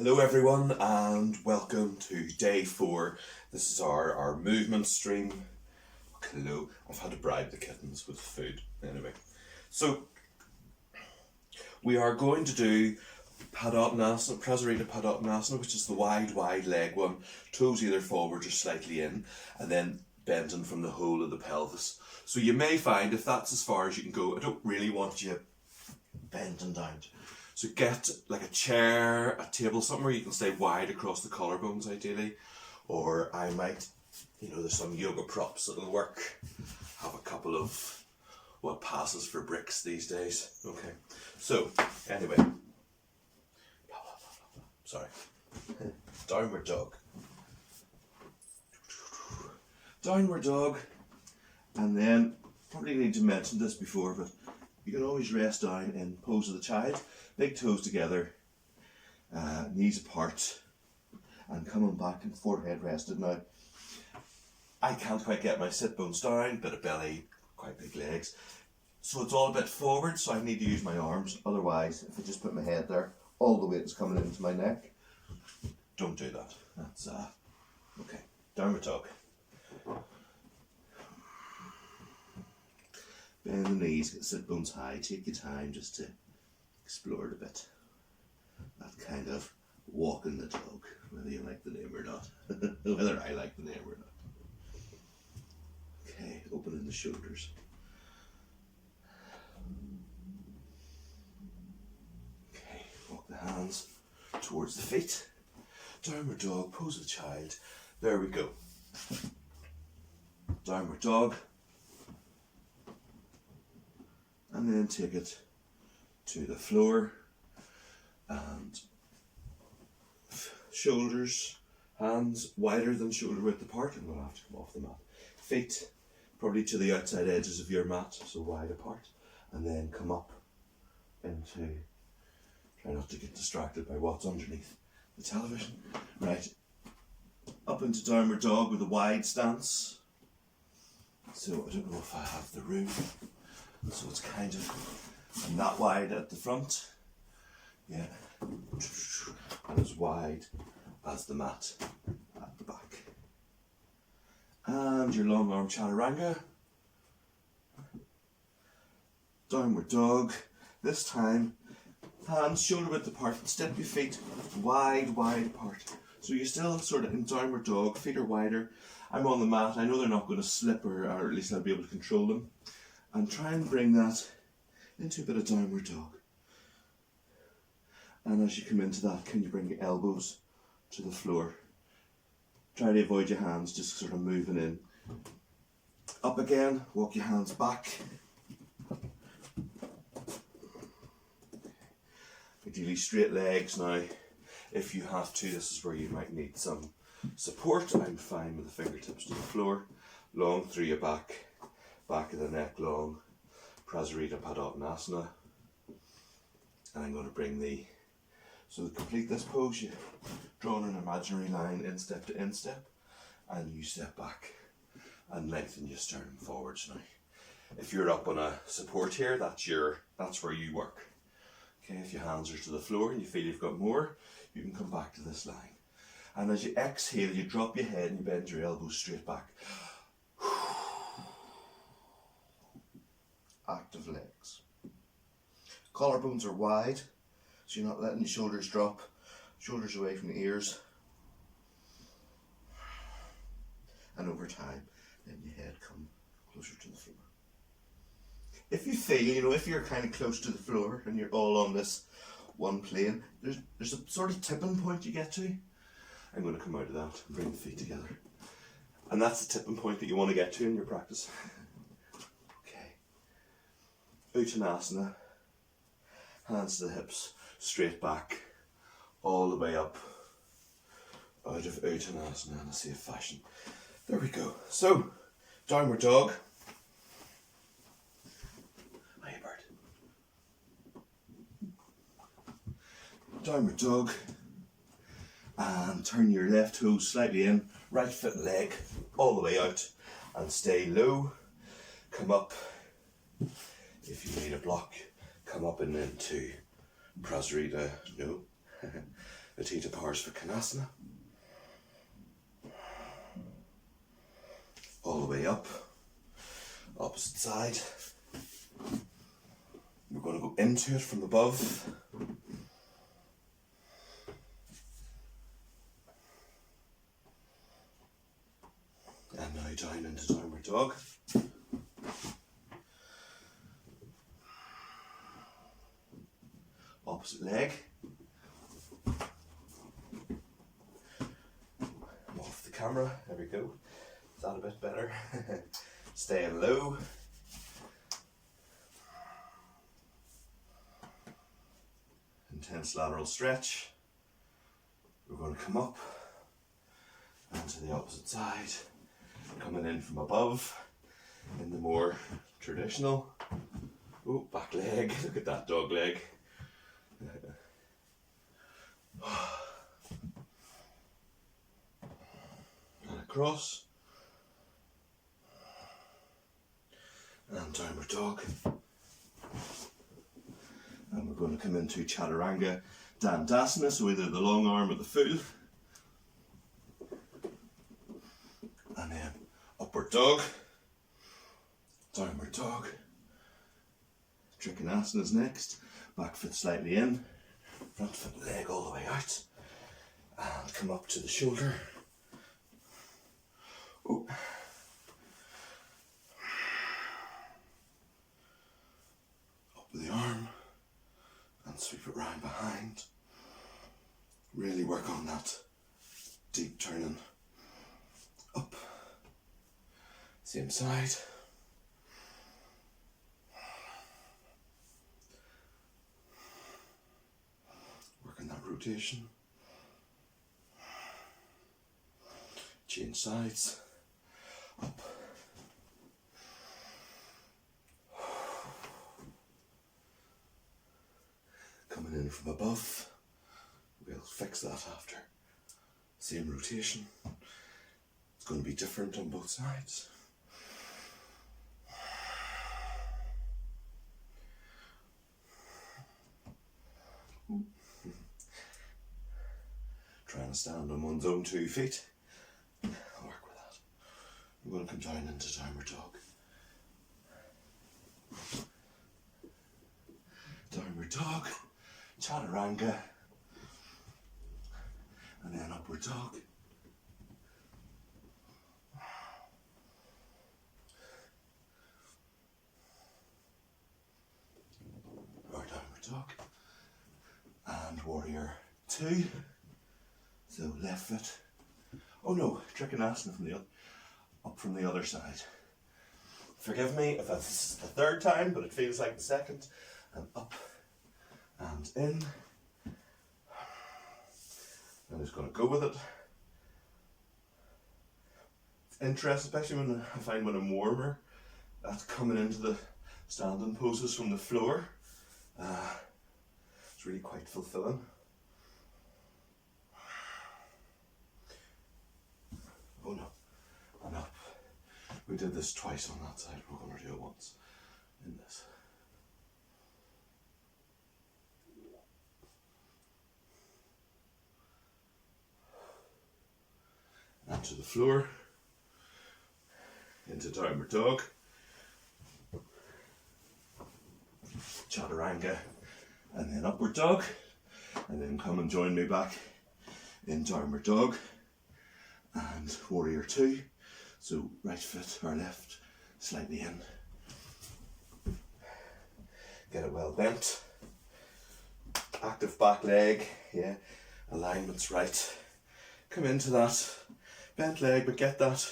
Hello everyone and welcome to day 4. This is our movement stream. Hello, I've had to bribe the kittens with food. Anyway, so we are going to do Padottanasana, Prasarita Padottanasana, which is the wide leg one. Toes either forward or slightly in, and then bending from the whole of the pelvis. So you may find if that's as far as you can go, I don't really want you bending down. So get like a chair, a table, somewhere you can stay wide across the collarbones ideally. Or I might, there's some yoga props that'll work. Have a couple of what passes for bricks these days. Okay, so anyway. Sorry. Downward dog. Downward dog. And then, probably need to mention this before, but you can always rest down in pose of the child. Big toes together, knees apart, and coming back and forehead rested. Now, I can't quite get my sit bones down, bit of belly, quite big legs. So it's all a bit forward, so I need to use my arms. Otherwise, if I just put my head there, all the weight is coming into my neck. Don't do that. That's, okay. Downward dog. Bend the knees, get the sit bones high, take your time just to explore it a bit. That kind of walking the dog, whether you like the name or not. Whether I like the name or not. Okay, opening the shoulders. Okay, walk the hands towards the feet. Downward dog, pose of the child. There we go. Downward dog. And then take it to the floor and shoulders, hands wider than shoulder width apart. I'm going to have to come off the mat. Feet probably to the outside edges of your mat, so wide apart. And then come up into, try not to get distracted by what's underneath the television. Right, up into downward dog with a wide stance. So I don't know if I have the room. So it's kind of not wide at the front, yeah, and as wide as the mat at the back. And your long arm chaturanga, downward dog. This time, hands shoulder width apart, step your feet wide apart. So you're still sort of in downward dog, feet are wider. I'm on the mat, I know they're not going to slip or at least I'll be able to control them. And try and bring that into a bit of downward dog. And as you come into that, can you bring your elbows to the floor? Try to avoid your hands just sort of moving in. Up again, walk your hands back. Ideally straight legs now. If you have to, this is where you might need some support. I'm fine with the fingertips to the floor. Long through your back of the neck long. Prasarita Padottanasana. And I'm going to bring so to complete this pose, you draw an imaginary line instep to instep, and you step back and lengthen your sternum forwards now. If you're up on a support here, that's where you work. Okay, if your hands are to the floor and you feel you've got more, you can come back to this line. And as you exhale, you drop your head and you bend your elbows straight back. Active legs. Collarbones are wide, so you're not letting your shoulders drop. Shoulders away from the ears. And over time, then your head come closer to the floor. If you feel, if you're kind of close to the floor and you're all on this one plane, there's a sort of tipping point you get to. I'm going to come out of that and bring the feet together. And that's the tipping point that you want to get to in your practice. Uttanasana, hands to the hips, straight back, all the way up, out of Uttanasana in a safe fashion. There we go. So, downward dog. Hiya bird. Downward dog. And turn your left toe slightly in, right foot and leg, all the way out, and stay low. Come up. If you need a block, come up and into Prasarita, Uttanasana Parshvanasana. All the way up, opposite side. We're going to go into it from above. And now down into downward dog. Opposite leg. I'm off the camera, there we go. Is that a bit better? Staying low. Intense lateral stretch. We're going to come up and to the opposite side. Coming in from above in the more traditional. Oh, back leg. Look at that dog leg. And across. And downward dog. And we're going to come into Chaturanga Dandasana, so either the long arm or the full. And then upward dog, downward dog. Trikonasana is next. Back foot slightly in, front foot leg all the way out. And come up to the shoulder. Oh. Up with the arm. And sweep it round behind. Really work on that deep turning up. Same side. Working that rotation. Change sides. Up. Coming in from above. We'll fix that after. Same rotation. It's going to be different on both sides. Trying to stand on one's own 2 feet. I'll work with that. I'm going to come down into downward dog. Downward dog, Chaturanga, and then upward dog. Or downward dog. And warrior 2. So left foot. Oh no, Trikonasana from the up from the other side. Forgive me if it's the third time, but it feels like the second. And up and in. I'm just going to go with it. It's interesting, especially when I find when I'm warmer, that's coming into the standing poses from the floor. It's really quite fulfilling. Oh no, and up. We did this twice on that side, we're going to do it once in this. And to the floor, into downward dog, Chaturanga, and then upward dog, and then come and join me back in downward dog and warrior 2. So right foot or left, slightly in. Get it well bent. Active back leg, yeah, alignment's right. Come into that bent leg, but get that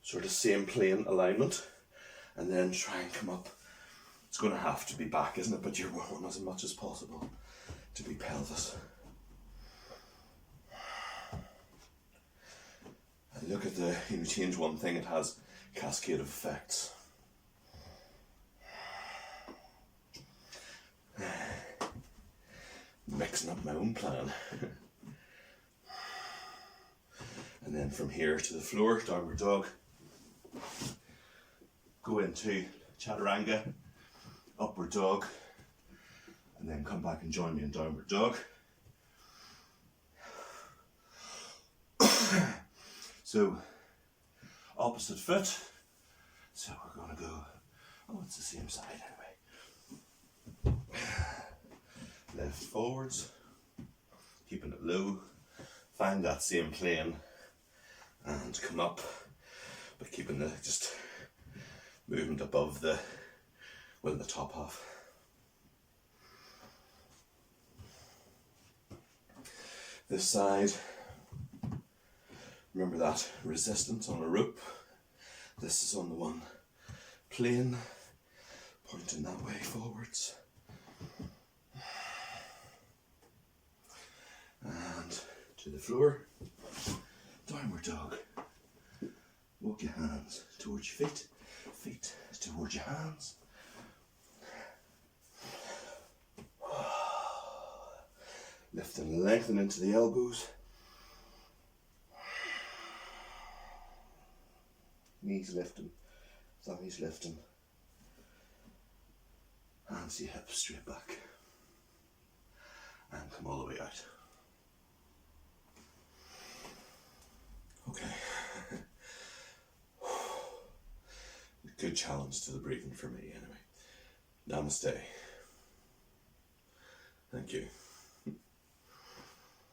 sort of same plane alignment, and then try and come up. It's going to have to be back, isn't it? But you're wanting as much as possible to be pelvis. And look at the, you change one thing, it has cascade of effects. Mixing up my own plan. And then from here to the floor, downward dog. Go into Chaturanga, upward dog, And then come back and join me in downward dog. So, opposite foot. So we're going to go, oh, it's the same side anyway. Left forwards, keeping it low. Find that same plane and come up, but keeping the just movement above the top half. This side, remember that resistance on a rope. This is on the one plane, pointing that way forwards. And to the floor, downward dog. Walk your hands towards your feet, feet towards your hands. Lift and lengthen into the elbows. Knees lifting, thighs lifting. Hands to your hips, straight back. And come all the way out. Okay. Good challenge to the breathing for me anyway. Namaste. Thank you.